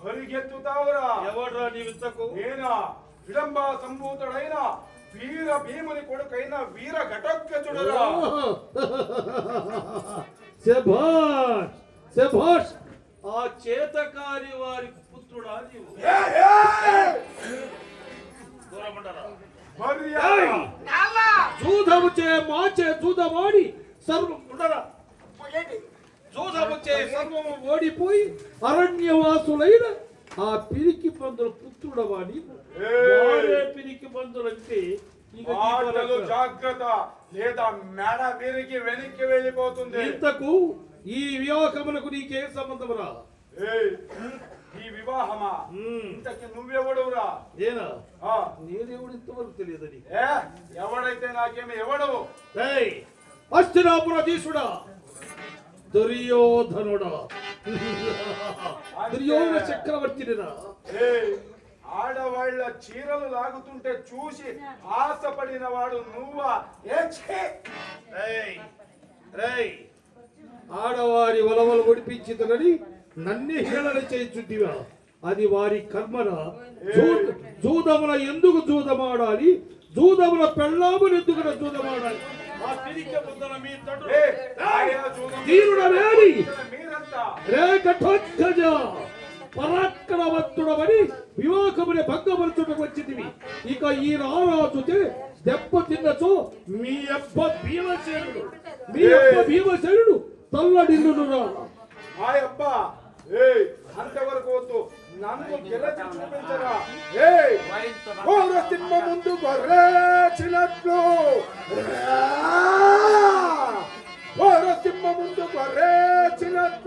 పరిగెత్తుతావురా? ఎవడ్రా నీ విత్తకు? నేనా? విడంబ సంభూతుడైన వీర భీముని కొడుకైన వీర ఘటోత్కచుడురా. శభాష్ శభాష్. ఆ చేతకారి వారి పుత్రుడా నీవు? దూరమంటారా? జూదము చే మాచే జూదమాడి సర్వం ఉండరా? జూదము చే సర్వము ఓడిపోయి అరణ్యవాసులైన ఆ పిరికి పందుల పుత్రుడవా నీవు? పిరికి పందులంటే జాగ్రత్త, లేదా మేడ వీరికి వెనక్కి వెళ్ళిపోతుంది. ఇంతకు ఈ వివాహమునకు నీకే సంబంధం రా? ఈ వివాహమా? ఇంతకి నువ్వెవడురా? నేనా? నేనెవడు ఇంతవరకు తెలియదని. ఎవడైతే నాకేమి ఎవడవు? హస్తినాపురధీశుడా, దుర్యోధనుడా, దుర్యోధన చక్రవర్తినిరా. ఆడవాళ్ల చీరలు లాగుతుంటే చూసి ఆశపడిన వాడు నువ్వా? ఆడవారి వలవలు ఒడిపించిందని నన్నే హేళన చేయించుంటివా? అది వారి కర్మరా? జూదముల ఎందుకు జూదమాడాలి? జూదముల పెళ్ళాములు ఎందుకు జూదమాడాలి? పరాక్రమవంతుడమని వివాహముని భంగపరచుటకు వచ్చింది. ఇక ఈ రారాజుతే దెబ్బ తిన్నచో మీ అబ్బ భీమసేనుడు తల్లడిల్లునురా. మా అబ్బా అంతవరకు వద్దు, నన్ను గెలిచి చూపించరా. సింహ ముందు గొర్రెచినట్లు, సింహ ముందు గొర్రెచినట్లు.